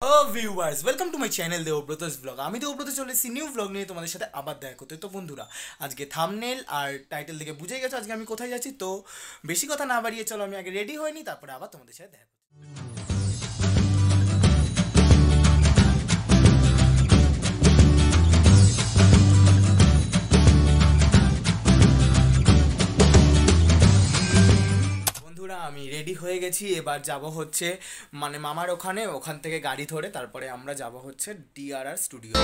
Viewers welcome to my channel Debabrata's vlog. আমি দেবব্রত চলে এসেছি নিউ ব্লগ নিয়ে তোমাদের সাথে আবার দেখা করতে। তো বন্ধুরা, আজকে থাম্বনেল আর টাইটেল দেখে বুঝে গেছো আজকে আমি কোথায় যাচ্ছি। তো বেশি কথা না বাড়িয়ে চলো আমি আগে রেডি হয়ে নিই, তারপরে আবার তোমাদের সাথে দেখা করছি। আমি রেডি হয়ে গেছি, এবার যাব হচ্ছে মানে মামার ওখান থেকে গাড়ি ধরে তারপরে আমরা যাব হচ্ছে ডিআরআর স্টুডিও।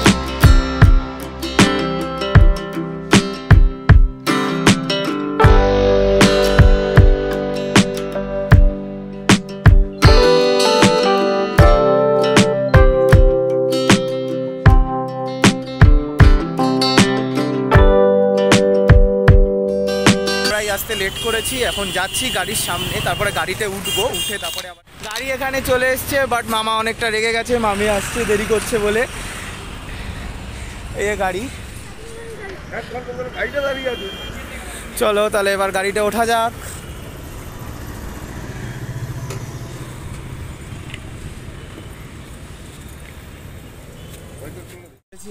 আসতে লেট করেছি, এখন যাচ্ছি গাড়ির সামনে, তারপরে গাড়িতে উঠবো, উঠে তারপরে আবার গাড়ি এখানে চলে এসছে। বাট মামা অনেকটা রেগে গেছে, মামি আসছে দেরি করছে বলে। এই গাড়ি, চলো তাহলে এবার গাড়িটা ওঠা যাক।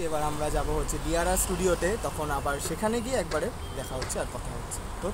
এবার আমরা যাব হচ্ছে ডিআরআর স্টুডিওতে, তখন আবার সেখানে গিয়ে একবারে দেখা হচ্ছে আর কথা হচ্ছে। তো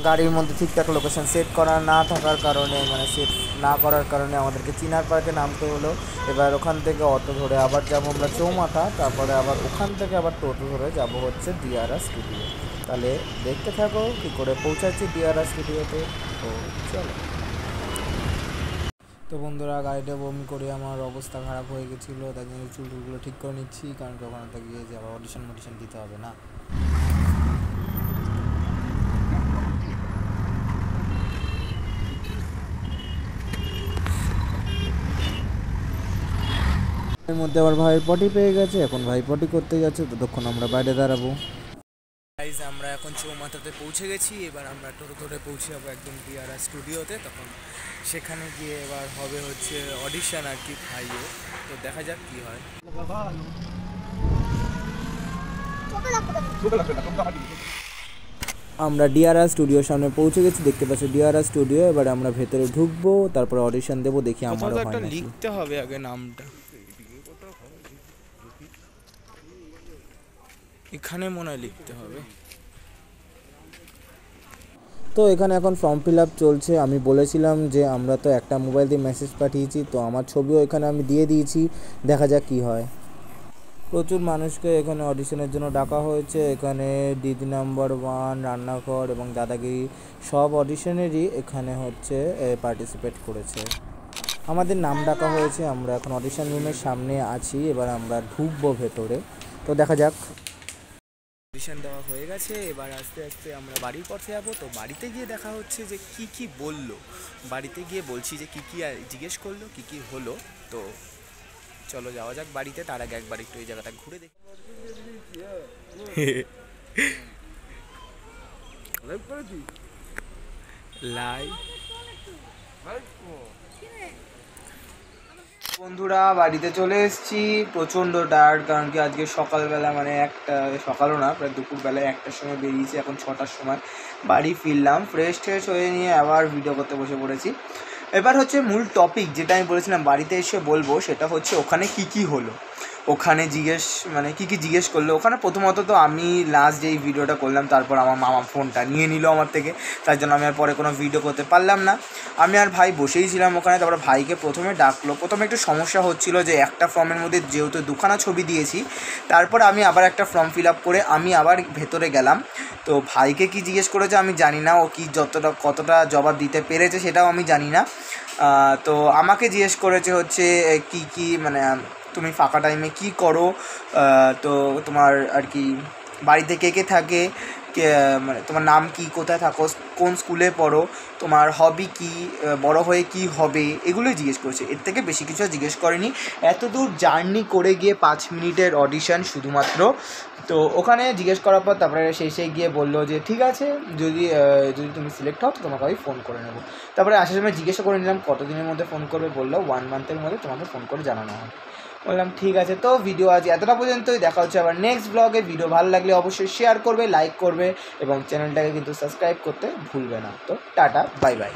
গাড়ির মধ্যে ঠিকঠাক লোকেশন সেট করা না থাকার কারণে, মানে সেট না করার কারণে আমাদেরকে চিনার পার্কে নামতে হলো। এবার ওখান থেকে অটো ধরে আবার যাবো আমরা চৌমাথা, তারপরে আবার ওখান থেকে আবার টোটো ধরে যাব হচ্ছে ডিআরআর স্টুডিও। তাহলে দেখতে থাকো কী করে পৌঁছাচ্ছি ডিআরআর স্টুডিওতে। তো চলো। তো বন্ধুরা, গাড়িটা বমি করে আমার অবস্থা খারাপ হয়ে গেছিলো, তাই জন্য চুলগুলো ঠিক করে নিচ্ছি, কারণ ওখানে গিয়ে যে আবার অডিশন দিতে হবে না। এর মধ্যে আবার ভাইয়ের পটি পেয়ে গেছে, এখন ভাই পটি করতে যাচ্ছে, ততক্ষণ আমরা বাইরে দাঁড়াবো। গাইস, আমরা এখন চৌমাথাতে পৌঁছে গেছি, এবার আমরা টোটো ধরে পৌঁছে যাবো একদম ডিআরআর স্টুডিওতে। তখন সেখানে গিয়ে এবার হবে হচ্ছে অডিশন আর কি ভাইয়ের। তো দেখা যাক কি হয়। আমরা ডিআরআর স্টুডিওর সামনে পৌঁছে গেছি, দেখতে পাচ্ছি ডিআরআর স্টুডিও। এবার আমরা ভেতরে ঢুকবো, তারপরে অডিশন দেবো, দেখি আমারও হয় নাকি। লিখতে হবে আগে নামটা, এখানে মনে হয় লিখতে হবে। তো এখানে এখন ফর্ম ফিল আপ চলছে। আমি বলেছিলাম যে আমরা তো একটা মোবাইল দিয়ে মেসেজ পাঠিয়েছি, তো আমার ছবিও এখানে আমি দিয়ে দিয়েছি, দেখা যাক কি হয়। প্রচুর মানুষকে এখানে অডিশনের জন্য ডাকা হয়েছে। এখানে দিদি নাম্বার 1, রান্নাঘর এবং দাদাগিরি সব অডিশনেরই এখানে হচ্ছে পার্টিসিপেট করেছে। আমাদের নাম ডাকা হয়েছে, আমরা এখন অডিশন রুমের সামনে আছি, এবার আমরা ঢুকবো ভেতরে। তো দেখা যাক। অডিশন দেওয়া হয়ে গেছে, এবার আস্তে আস্তে আমরা বাড়ির পথে যাবো। তো বাড়িতে গিয়ে দেখা হচ্ছে যে কি কি বললো, বাড়িতে গিয়ে বলছি যে কি কি জিজ্ঞেস করলো, কি কি হলো। তো চলো যাওয়া যাক বাড়িতে, তার আগে একবার একটু এই জায়গাটা ঘুরে দেখি। লাইভ বন্ধুরা, বাড়িতে চলে এসেছি। প্রচণ্ড টায়ার্ড, কারণ কি আজকে সকালবেলা মানে একটা, সকালও না প্রায় দুপুরবেলায় 1টার সময় বেরিয়েছি, এখন 6টার সময় বাড়ি ফিরলাম। ফ্রেশ ট্রেশ হয়ে নিয়ে আবার ভিডিও করতে বসে পড়েছি। এবার হচ্ছে মূল টপিক, যেটা আমি বলেছিলাম বাড়িতে এসে বলবো, সেটা হচ্ছে ওখানে কি কি হলো, ওখানে মানে কী কী জিজ্ঞেস করলো। ওখানে প্রথমত তো আমি লাস্ট যেই ভিডিওটা করলাম, তারপর আমার মামা ফোনটা নিয়ে নিল আমার থেকে, তার জন্য আমি আর পরে কোনো ভিডিও করতে পারলাম না। আমি আর ভাই বসেই ছিলাম ওখানে। তারপরে ভাইকে প্রথমে ডাকলো। প্রথমে একটু সমস্যা হচ্ছিলো যে একটা ফর্মের মধ্যে যেহেতু দুখানা ছবি দিয়েছি, তারপর আমি আবার একটা ফর্ম ফিল আপ করে আমি আবার ভেতরে গেলাম। তো ভাইকে কি জিজ্ঞেস করেছে আমি জানি না, ও কি কতটা জবাব দিতে পেরেছে সেটাও আমি জানি না। তো আমাকে জিজ্ঞেস করেছে হচ্ছে কি কি মানে তুমি ফাঁকা টাইমে কী করো, তো তোমার আর কি বাড়িতে কে কে থাকে, মানে তোমার নাম কি, কোথায় থাকো, কোন স্কুলে পড়ো, তোমার হবি কি, বড় হয়ে কি হবে, এগুলোই জিজ্ঞেস করেছে। এর থেকে বেশি কিছু জিজ্ঞেস করেনি। এত দূর জার্নি করে গিয়ে 5 মিনিটের অডিশন শুধুমাত্র। তো ওখানে জিজ্ঞেস করার পর তারপরে শেষে গিয়ে বললো যে ঠিক আছে, যদি তুমি সিলেক্ট হও তো তোমাকে আমি ফোন করে নেবো। তারপরে আসার সময় জিজ্ঞাসা করে নিলাম কতদিনের মধ্যে ফোন করবে, বললো 1 মান্থের মধ্যে তোমাকে ফোন করে জানানো হয়। বললাম ঠিক আছে। তো ভিডিও আজ এতটা পর্যন্তই, দেখা হচ্ছে আবার নেক্সট ব্লগে। ভিডিও ভালো লাগলে অবশ্যই শেয়ার করবে, লাইক করবে এবং চ্যানেলটাকে কিন্তু সাবস্ক্রাইব করতে ভুলবে না। তো টাটা, বাই বাই।